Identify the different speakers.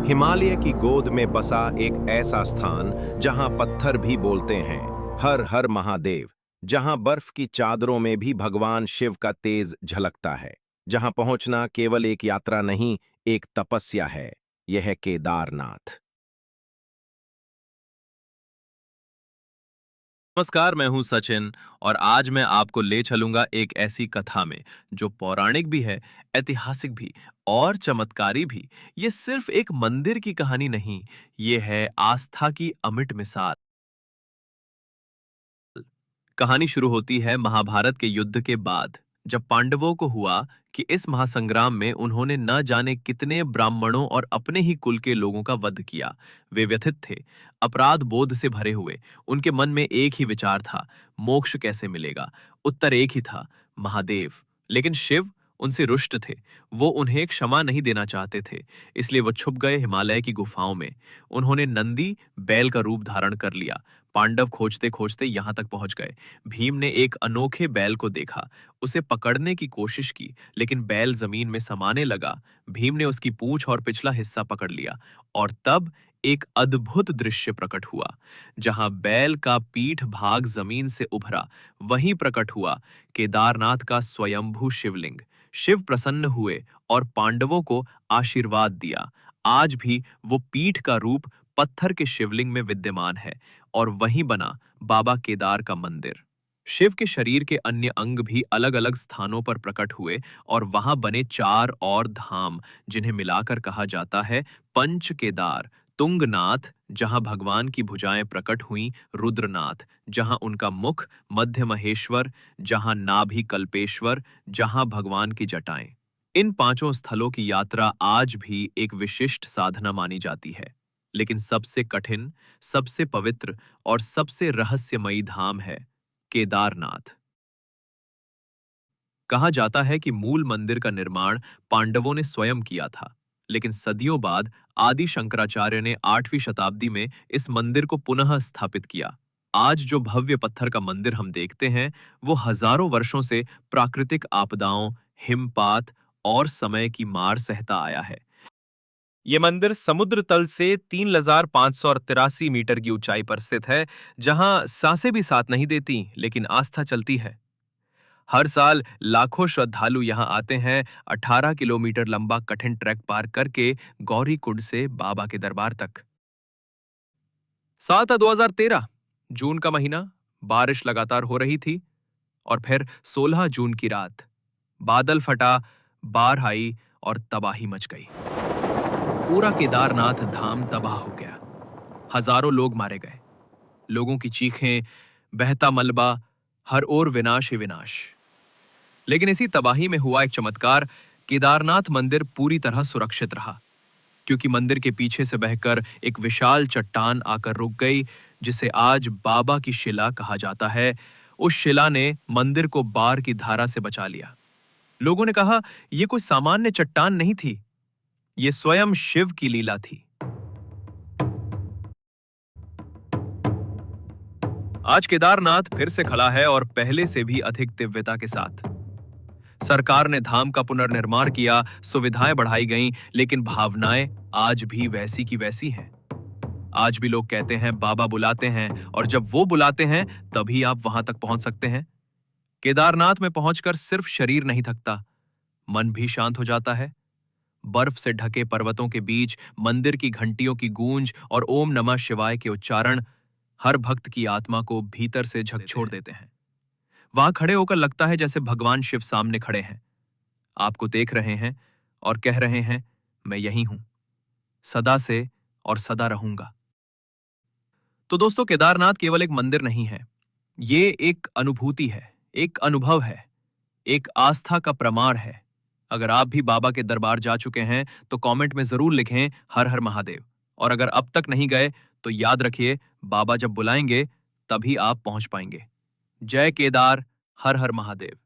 Speaker 1: हिमालय की गोद में बसा एक ऐसा स्थान जहां पत्थर भी बोलते हैं हर हर महादेव, जहां बर्फ की चादरों में भी भगवान शिव का तेज झलकता है, जहां पहुंचना केवल एक यात्रा नहीं, एक तपस्या है। यह है केदारनाथ।
Speaker 2: नमस्कार, मैं हूं सचिन और आज मैं आपको ले चलूंगा एक ऐसी कथा में जो पौराणिक भी है, ऐतिहासिक भी और चमत्कारी भी। ये सिर्फ एक मंदिर की कहानी नहीं, ये है आस्था की अमिट मिसाल। कहानी शुरू होती है महाभारत के युद्ध के बाद, जब पांडवों को हुआ कि इस महासंग्राम में उन्होंने न जाने कितने ब्राह्मणों और अपने ही कुल के लोगों का वध किया। वे व्यथित थे, अपराध बोध से भरे हुए। उनके मन में एक ही विचार था, मोक्ष कैसे मिलेगा। उत्तर एक ही था, महादेव। लेकिन शिव उनसे रुष्ट थे। वो उन्हें क्षमा नहीं देना चाहते थे, इसलिए वो छुप गए हिमालय की गुफाओं में। उन्होंने नंदी बैल का रूप धारण कर लिया। पांडव खोजते खोजते यहां तक पहुंच गए। भीम ने एक अनोखे बैल को देखा, उसे पकड़ने की कोशिश की, लेकिन बैल जमीन में समाने लगा। भीम ने उसकी पूंछ और पिछला हिस्सा पकड़ लिया, और तब एक अद्भुत दृश्य प्रकट हुआ। जहां बैल का पीठ भाग जमीन से उभरा, वहीं प्रकट हुआ केदारनाथ का स्वयंभू शिवलिंग। शिव प्रसन्न हुए और पांडवों को आशीर्वाद दिया। आज भी वो पीठ का रूप पत्थर के शिवलिंग में विद्यमान है, और वहीं बना बाबा केदार का मंदिर। शिव के शरीर के अन्य अंग भी अलग अलग स्थानों पर प्रकट हुए, और वहां बने 4 और धाम, जिन्हें मिलाकर कहा जाता है पंच केदार। तुंगनाथ, जहां भगवान की भुजाएं प्रकट हुईं, रुद्रनाथ, जहां उनका मुख, मध्य महेश्वर, जहां नाभि कल्पेश्वर, जहां भगवान की जटाएं। इन 5 स्थलों की यात्रा आज भी एक विशिष्ट साधना मानी जाती है, लेकिन सबसे कठिन, सबसे पवित्र और सबसे रहस्यमयी धाम है केदारनाथ। कहा जाता है कि मूल मंदिर का निर्माण पांडवों ने स्वयं किया था, लेकिन सदियों बाद आदि शंकराचार्य ने 8वीं शताब्दी में इस मंदिर को पुनः स्थापित किया। आज जो भव्य पत्थर का मंदिर हम देखते हैं, वो हजारों वर्षों से प्राकृतिक आपदाओं, हिमपात और समय की मार सहता आया है। ये मंदिर समुद्र तल से 3,583 मीटर की ऊंचाई पर स्थित है, जहां सांसें भी साथ नहीं देती, लेकिन आस्था चलती है। हर साल लाखों श्रद्धालु यहां आते हैं, 18 किलोमीटर लंबा कठिन ट्रैक पार करके गौरी कुंड से बाबा के दरबार तक। साल था 2013, जून का महीना। बारिश लगातार हो रही थी, और फिर 16 जून की रात बादल फटा, बाढ़ आई और तबाही मच गई। पूरा केदारनाथ धाम तबाह हो गया। हजारों लोग मारे गए। लोगों की चीखें, बहता मलबा, हर ओर विनाश ही विनाश। लेकिन इसी तबाही में हुआ एक चमत्कार। केदारनाथ मंदिर पूरी तरह सुरक्षित रहा, क्योंकि मंदिर के पीछे से बहकर एक विशाल चट्टान आकर रुक गई, जिसे आज बाबा की शिला कहा जाता है। उस शिला ने मंदिर को बाढ़ की धारा से बचा लिया। लोगों ने कहा, यह कोई सामान्य चट्टान नहीं थी, ये स्वयं शिव की लीला थी। आज केदारनाथ फिर से खड़ा है, और पहले से भी अधिक दिव्यता के साथ। सरकार ने धाम का पुनर्निर्माण किया, सुविधाएं बढ़ाई गईं, लेकिन भावनाएं आज भी वैसी की वैसी हैं। आज भी लोग कहते हैं बाबा बुलाते हैं, और जब वो बुलाते हैं तभी आप वहां तक पहुंच सकते हैं। केदारनाथ में पहुंचकर सिर्फ शरीर नहीं थकता, मन भी शांत हो जाता है। बर्फ से ढके पर्वतों के बीच मंदिर की घंटियों की गूंज और ओम नमः शिवाय के उच्चारण हर भक्त की आत्मा को भीतर से झकझोर देते हैं। वहां खड़े होकर लगता है जैसे भगवान शिव सामने खड़े हैं, आपको देख रहे हैं और कह रहे हैं, मैं यही हूं, सदा से और सदा रहूंगा। तो दोस्तों, केदारनाथ केवल एक मंदिर नहीं है, ये एक अनुभूति है, एक अनुभव है, एक आस्था का प्रमाण है। अगर आप भी बाबा के दरबार जा चुके हैं तो कमेंट में जरूर लिखें हर हर महादेव। और अगर अब तक नहीं गए तो याद रखिए, बाबा जब बुलाएंगे तभी आप पहुंच पाएंगे। जय केदार, हर हर महादेव।